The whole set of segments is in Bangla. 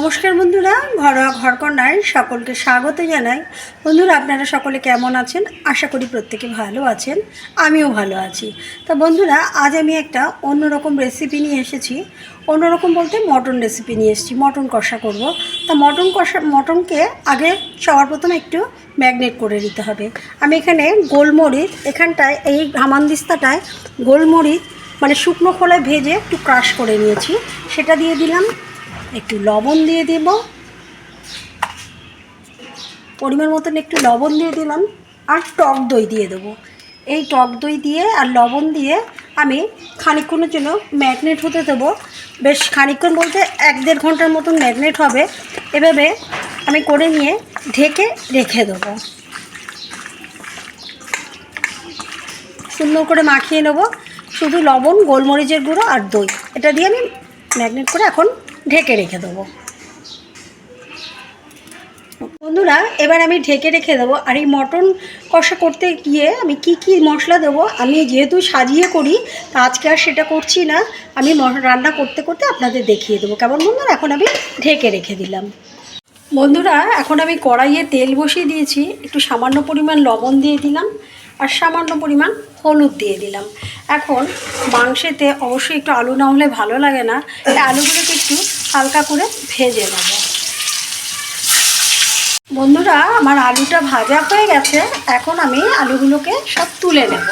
নমস্কার বন্ধুরা, ঘরোয়া ঘরকন্যায় সকলকে স্বাগত জানাই। বন্ধুরা, আপনারা সকলে কেমন আছেন? আশা করি প্রত্যেকে ভালো আছেন, আমিও ভালো আছি। তা বন্ধুরা, আজ আমি একটা অন্যরকম রেসিপি নিয়ে এসেছি। অন্যরকম বলতে মটন রেসিপি নিয়ে এসেছি, মটন কষা করব। তা মটনকে আগে সবার প্রথমে একটু ম্যাগনেট করে দিতে হবে। আমি এখানে গোলমরিচ, এখানটায় এই হামানদিস্তাটায় গোলমরিচ মানে শুকনো খোলায় ভেজে একটু ক্রাশ করে নিয়েছি, সেটা দিয়ে দিলাম। একটু লবণ দিয়ে দেব, পরিমাণ মতন একটু লবণ দিয়ে দিলাম, আর টক দই দিয়ে দেবো। এই টক দই দিয়ে আর লবণ দিয়ে আমি খানিকক্ষণের জন্য ম্যাগনেট হতে দেবো। বেশ খানিকক্ষণ বলতে 1-1.5 ঘন্টার মতন ম্যাগনেট হবে। এভাবে আমি করে নিয়ে ঢেকে রেখে দেবো। সুন্দর করে মাখিয়ে নেব, শুধু লবণ, গোলমরিচের গুঁড়ো আর দই, এটা দিয়ে আমি ম্যাগনেট করে এখন ঢেকে রেখে দেবো। বন্ধুরা, এবার আমি ঢেকে রেখে দেবো। আর এই মটন কষা করতে গিয়ে আমি কি কি মশলা দেবো, আমি যেহেতু সাজিয়ে করি, তা আজকে আর সেটা করছি না। আমি রান্না করতে করতে আপনাদের দেখিয়ে দেবো কেমন। বন্ধুরা, এখন আমি ঢেকে রেখে দিলাম। বন্ধুরা, এখন আমি কড়াইয়ে তেল বসিয়ে দিয়েছি, একটু সামান্য পরিমাণ লবণ দিয়ে দিলাম আর সামান্য পরিমাণ হলুদ দিয়ে দিলাম। এখন মাংসেতে অবশ্যই একটু আলু না হলে ভালো লাগে না, তাই আলুগুলোকে একটু হালকা করে ভেজে নেব। বন্ধুরা, আমার আলুটা ভাজা হয়ে গেছে, এখন আমি আলুগুলোকে সব তুলে নেব।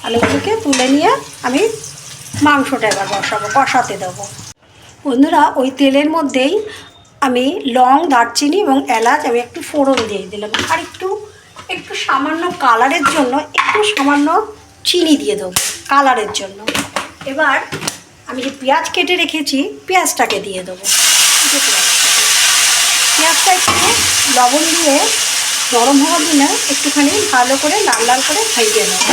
আলুগুলোকে তুলে নিয়ে আমি মাংসটা এবার কষাতে দেবো। বন্ধুরা, ওই তেলের মধ্যেই আমি লং, দারচিনি এবং এলাচ আমি একটু ফোড়ন দিয়ে দিলাম। আর একটু সামান্য কালারের জন্য একটু সামান্য চিনি দিয়ে দেবো কালারের জন্য। এবার আমি যে পেঁয়াজ কেটে রেখেছি, পেঁয়াজটাকে দিয়ে দেবো। পেঁয়াজটা একটু লবণ দিয়ে নরম হওয়ার জন্য একটুখানি ভালো করে লাল লাল করে ভেজে নেব।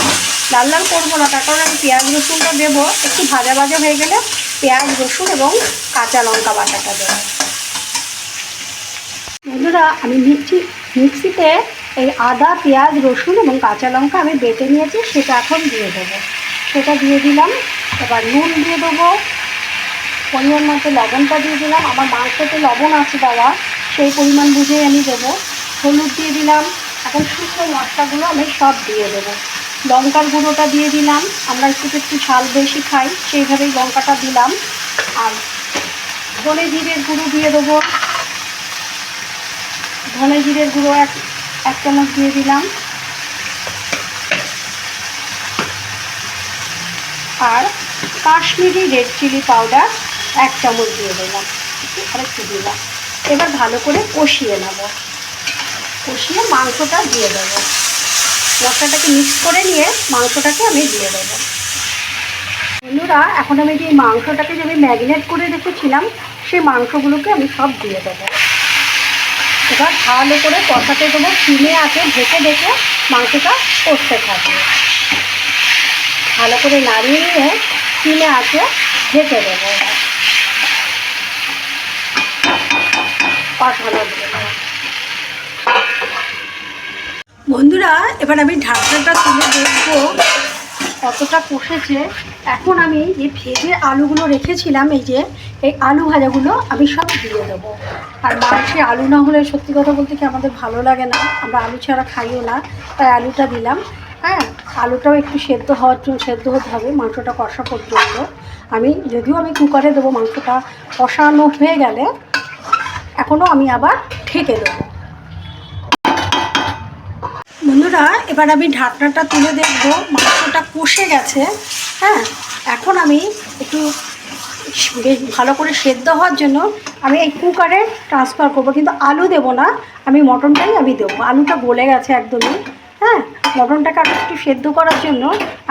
লাল লাল করবো না, তার কারণ আমি পেঁয়াজ রসুনটা দেবো। একটু ভাজা ভাজা হয়ে গেলে পেঁয়াজ, রসুন এবং কাঁচা লঙ্কা বাটাটা দেবো। বন্ধুরা, আমি মিক্সিতে এই আদা, পেঁয়াজ, রসুন এবং কাঁচা লঙ্কা আমি বেটে নিয়েছি, সেটা এখন দিয়ে দেবো। সেটা দিয়ে দিলাম। এবার নুন দিয়ে দেবো, পরিমাণ মতো লবণটা দিয়ে দিলাম। আমার মাংসতে লবণ আছে দেওয়া, সেই পরিমাণ বুঝেই আমি দেবো। হলুদ দিয়ে দিলাম। এখন শুকনো মশলাগুলো আমি সব দিয়ে দেবো। লঙ্কার গুঁড়োটা দিয়ে দিলাম, আমরা একটু ঝাল বেশি খাই, সেইভাবেই লঙ্কাটা দিলাম। আর ধনে জিরের গুঁড়ো দিয়ে দেবো। ধনে জিরের গুঁড়ো এক চামচ দিয়ে দিলাম। আর কাশ্মীরি রেড চিলি পাউডার 1 চামচ দিয়ে দিলাম, আরেকটু দিলাম। এবার ভালো করে কষিয়ে নেব। কষিয়ে মাংসটা দিয়ে দেবো। মশলাটাকে মিক্স করে নিয়ে মাংসটাকে আমি দিয়ে দেবো। বন্ধুরা, এখন আমি যে মাংসটাকে যে আমি ম্যারিনেট করে রেখেছিলাম, সেই মাংসগুলোকে আমি সব দিয়ে দেবো। এবার ভালো করে কষাতে দেবো, সিমে আছে ঢেকে ঢেকে মাংসটা কষতে থাকবে। ভালো করে নাড়িয়ে নিয়ে সিমে আছে ঢেকে দেবো। বন্ধুরা, এবার আমি ঢাকনাটা তুলে দেখবো কতটা কষেছে। এখন আমি যে ভেজে আলুগুলো রেখেছিলাম, এই আলু ভাজাগুলো আমি সব দিয়ে দেবো। আর মাংসে আলু না হলে সত্যি কথা বলতে কি আমাদের ভালো লাগে না, আমরা আলু ছাড়া খাইও না, তাই আলুটা দিলাম। হ্যাঁ, আলুটাও একটু সেদ্ধ হতে হবে মাংসটা কষা পর্যন্ত। যদিও আমি কুকারে দেবো, মাংসটা কষানো হয়ে গেলে এখনও আমি আবার ঢেকে দেবো। বন্ধুরা, এবার আমি ঢাকনাটা তুলে দেখবো, মাংসটা কষে গেছে। হ্যাঁ, এখন আমি একটু বেশ ভালো করে সেদ্ধ হওয়ার জন্য আমি এই কুকারে ট্রান্সফার করবো, কিন্তু আলু দেবো না, আমি মটনটাই আমি দেবো। আলুটা গলে গেছে একদমই। হ্যাঁ, মটনটাকে আরও একটু সেদ্ধ করার জন্য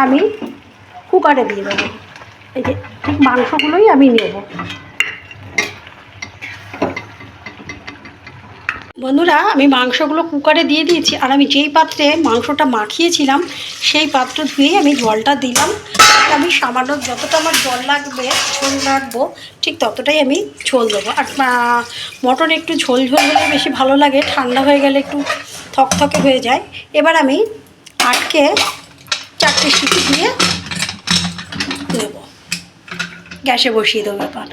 আমি কুকারে দিয়ে দেবো। এই যে ঠিক মাংসগুলোই আমি নেব। বন্ধুরা, আমি মাংসগুলো কুকারে দিয়ে দিয়েছি। আর আমি যেই পাত্রে মাংসটা মাখিয়েছিলাম, সেই পাত্র ধুয়েই আমি জলটা দিলাম। আমি সামান্য যতটা আমার জল লাগবে, ঝোল রাখবো, ঠিক ততটাই আমি ঝোল দেবো। আর মটন একটু ঝোল ঝোল হলে বেশি ভালো লাগে, ঠান্ডা হয়ে গেলে একটু থকথকে হয়ে যায়। এবার আমি আটকে 4টে সিটি দিয়ে দেব। গ্যাসে বসিয়ে দেবো এবার।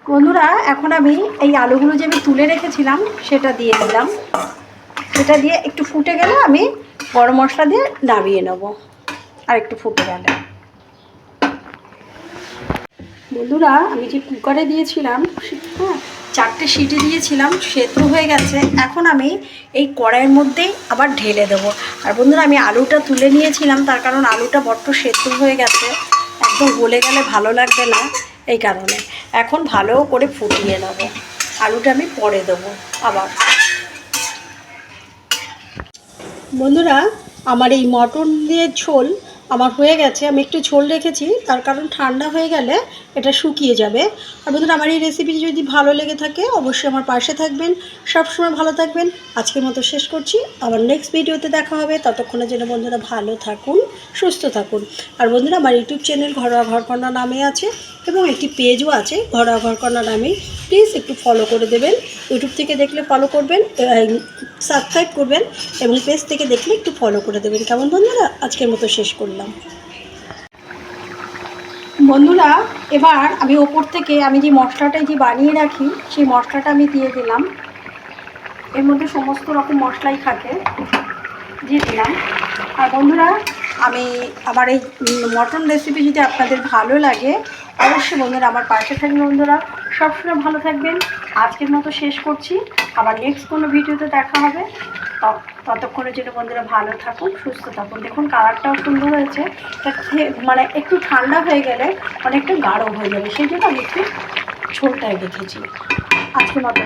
বন্ধুরা এখন আমি এই আলুগুলো যে আমি তুলে রেখেছিলাম সেটা দিয়ে দিলাম। সেটা দিয়ে একটু ফুটে গেলে আমি গরম মশলা দিয়ে নামিয়ে নেব। আর একটু ফুটে গেলে বন্ধুরা আমি যে কুকারে দিয়েছিলাম, হ্যাঁ, 4টে সিটি দিয়েছিলাম, সেদ্ধ হয়ে গেছে। এখন আমি এই কড়াইয়ের মধ্যেই আবার ঢেলে দেবো। আর বন্ধুরা আমি আলুটা তুলে নিয়েছিলাম, তার কারণ আলুটা বড্ড সেদ্ধ হয়ে গেছে, একদম গলে গেলে ভালো লাগবে না, এই কারণে এখন ভালো করে ফুটিয়ে নেবো। আলুটা আমি পরে দেবো আবার। বন্ধুরা আমার এই মটন দিয়ে ঝোল আমার হয়ে গেছে। আমি একটু ঝোল রেখেছি, তার কারণ ঠান্ডা হয়ে গেলে এটা শুকিয়ে যাবে। আর বন্ধুরা আমার এই রেসিপি যদি ভালো লেগে থাকে অবশ্যই আমার পাশে থাকবেন, সবসময় ভালো থাকবেন। আজকের মতো শেষ করছি, আবার নেক্সট ভিডিওতে দেখা হবে। ততক্ষণের জন্য বন্ধুরা ভালো থাকুন, সুস্থ থাকুন। আর বন্ধুরা আমার ইউটিউব চ্যানেল ঘরোয়া ঘরকন্যা নামে আছে এবং একটি পেজও আছে ঘরোয়া ঘরকন্যা নামে, প্লিজ একটু ফলো করে দেবেন। ইউটিউব থেকে দেখলে ফলো করবেন, সাবস্ক্রাইব করবেন, এবং পেজ থেকে দেখলে একটু ফলো করে দেবেন। কেমন বন্ধুরা, আজকের মতো শেষ করলাম। বন্ধুরা এবার আমি ওপর থেকে আমি যে মশলাটা যে বানিয়ে রাখি সেই মশলাটা আমি দিয়ে দিলাম। এর মধ্যে সমস্ত রকম মশলাই থাকে, দিয়ে দিলাম। আর বন্ধুরা আমি আমার এই মটন রেসিপি যদি আপনাদের ভালো লাগে অবশ্যই বন্ধুরা আমার পাশে থাকবেন। বন্ধুরা সবসময় ভালো থাকবেন। আজকের মতো শেষ করছি, আবার নেক্সট কোনো ভিডিওতে দেখা হবে। ততক্ষণের জন্য বন্ধুরা ভালো থাকুন, সুস্থ থাকুন। দেখুন কালারটাও সুন্দর হয়েছে, মানে একটু ঠান্ডা হয়ে গেলে অনেকটা গাঢ় হয়ে যাবে, সেই জন্য আমি একটু ঝোলটাই রেখেছি। আজকের মতো